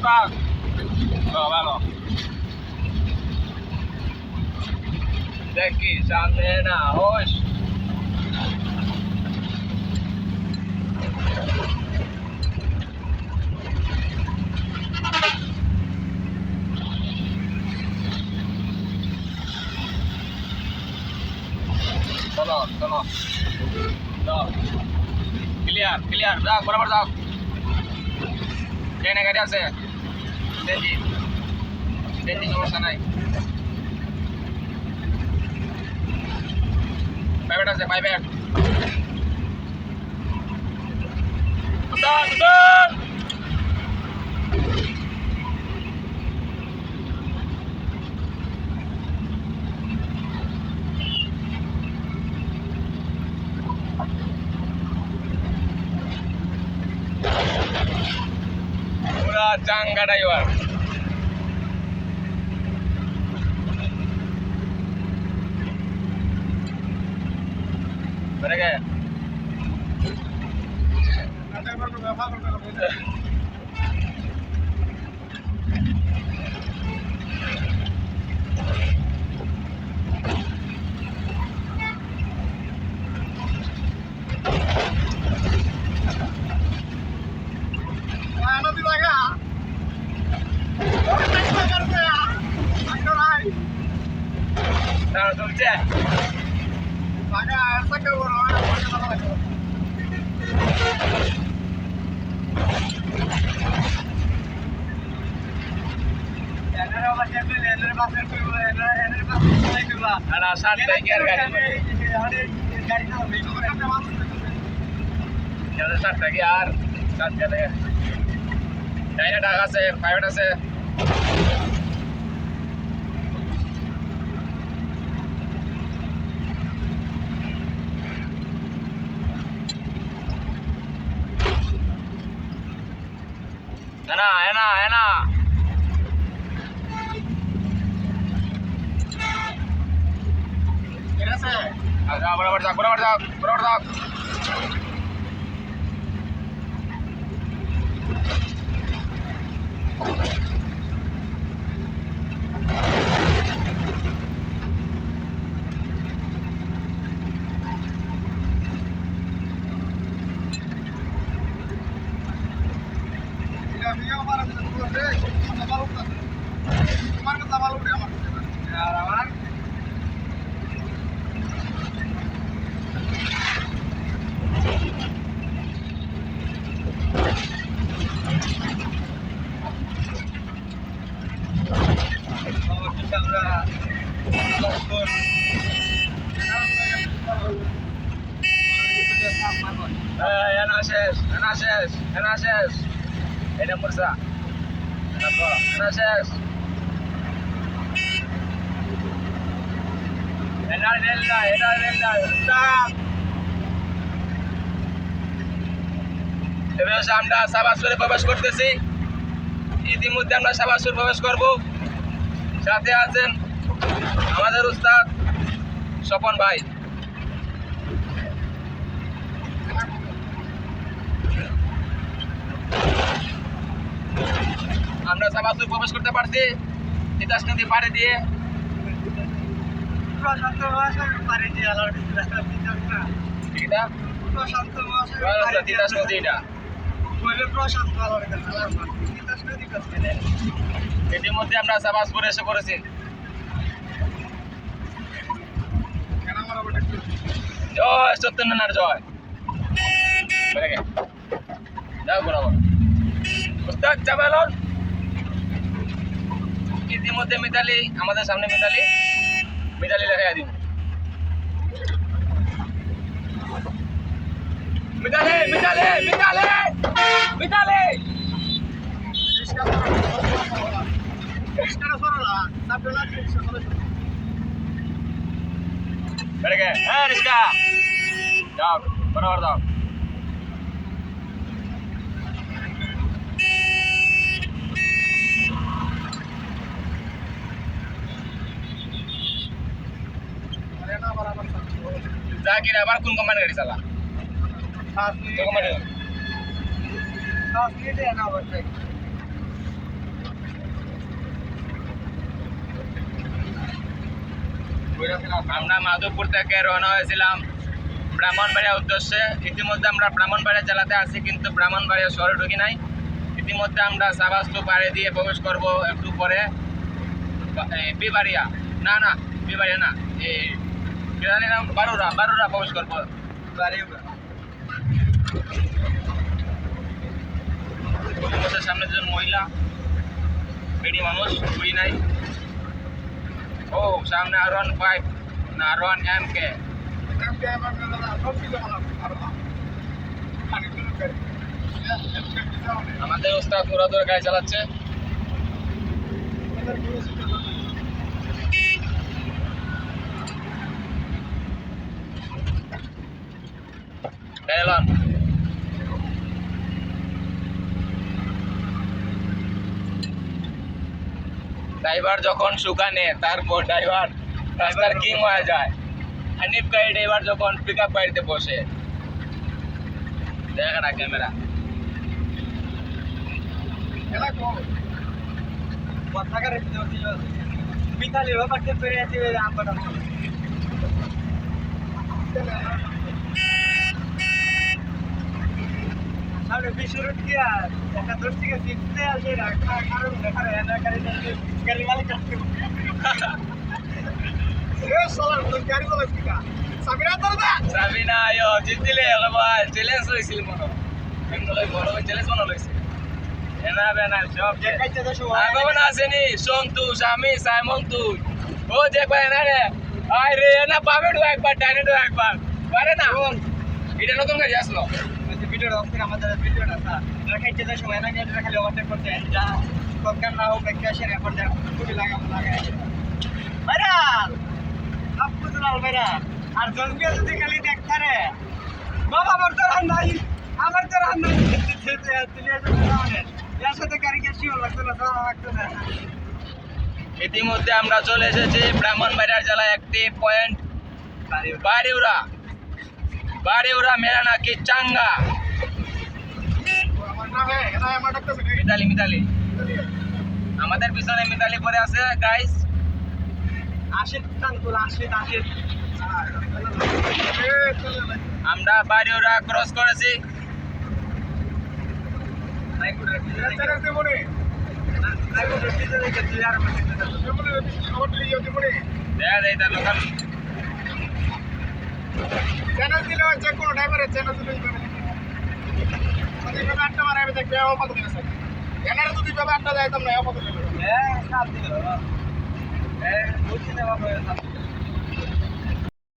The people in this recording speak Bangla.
Mustafa. ভালো দেখি সামনে না হোস চলো চলো ক্লিয়ার ক্লিয়ার যাও বরাবর যাও ট্রেনে গাড়ি আছে দেখি দেখি সমস্যা নাই প্রাইভেট আছে প্রাইভেট পুরা চাঙ্গা ড্রাইভার বেড়ে গে চলছে আর টাকা আছে প্রাইভেট আছে এনা এনা এনা বরাবর যাও বরাবর যাও বরাবর যাও Enases, ini Mursa, Enases, stop. এবার আমরা সাবাসুরে প্রবেশ করতেছি ইতিমধ্যে আমরা সাবাসুর প্রবেশ করব সাথে আছেন আমাদের উস্তাদ স্বপন ভাই আমরা সাবাসুর প্রবেশ করতে পারছি তিতাস নদী পাড়ে দিয়ে প্রশান্ত মহাসাগর পাড়ে দিয়ে ঠিকটা প্রশান্ত মহাসাগর তিতাস নদীটা ইতিমধ্যে আমরা সাবাসপুরে এসে পড়েছি জয় সত্যনারায়ণ জয় যাও বরাবর উস্তাদ চাবেলন ইতিমধ্যে মিতালি আমাদের সামনে মিতালি লেখা দিন মিতালি মিতালি মিতালি মিতালি বেড়ে গে হ্যাঁ রিস্কা যাও বরাবর যাও জাকির আবার কোন কোম্পানির গাড়ি চালা কোম্পানি আমরা মাধবপুর থেকে রওনা হয়েছিলাম ব্রাহ্মণবাড়িয়া উদ্দেশ্যে। ইতিমধ্যে আমরা ব্রাহ্মণবাড়িয়া জেলাতে আছি, কিন্তু ব্রাহ্মণবাড়িয়া শহরে ঢুকি নাই। ইতিমধ্যে আমরা সাবাস্তু পাড়ে দিয়ে প্রবেশ করব একটু পরে বিবাড়িয়া, না বিবাড়িয়া না, এই নাম বারুরা প্রবেশ করবো। সামনে দুজন মহিলা, বেডি মানুষ, বুড়ি নাই। ও সামনে R15 না R1MK। আমাদের ওস্তাদ ঘোরা ধরে গাড়ি চালাচ্ছে। ড্রাইভার যখন সুখানে তারপর ড্রাইভার রাস্তার কিং হয়ে যায়। হানিফ গাড়ি ড্রাইভার যখন পিক আপ গাড়িতে বসে, দেখা না ক্যামেরা সাবিনা আয়ো জিতলে চ্যালেঞ্জ হয়েছিল মনে বড় চ্যালেঞ্জ মনে হয়েছে। এনা বেনা সব আগমন আসেনি সন্তোষ আমি সাইমন তুই ও যে পায় না রে আয় রে না পাবে তো একবার ডাইনে তো একবার পারে না। এটা নতুন কাজ আসলো ভিডিওটা অফ করে আমাদের ভিডিওটা স্যার রাখাইতে যে সময় না গেলে খালি ওভারটেক করতে যা দরকার না হোক ব্যাক আসে রেকর্ড দেন খুবই লাগাই ভাইরা আপু দুলাল ভাইরা আর জনকে যদি খালি দেখতে রে বাবা আমার তো রান নাই ইতিমধ্যে আমরা চলে এসেছি ব্রাহ্মণবাড়িয়া জেলায় একটি পয়েন্ট বাড়িউরা মেরা নাকি চাঙ্গা। মিতালি আমাদের পিছনে মিতালি পরে আছে গাইস। আমরা বাড়িউরা ক্রস করেছি। আড্ডা যাইতাম না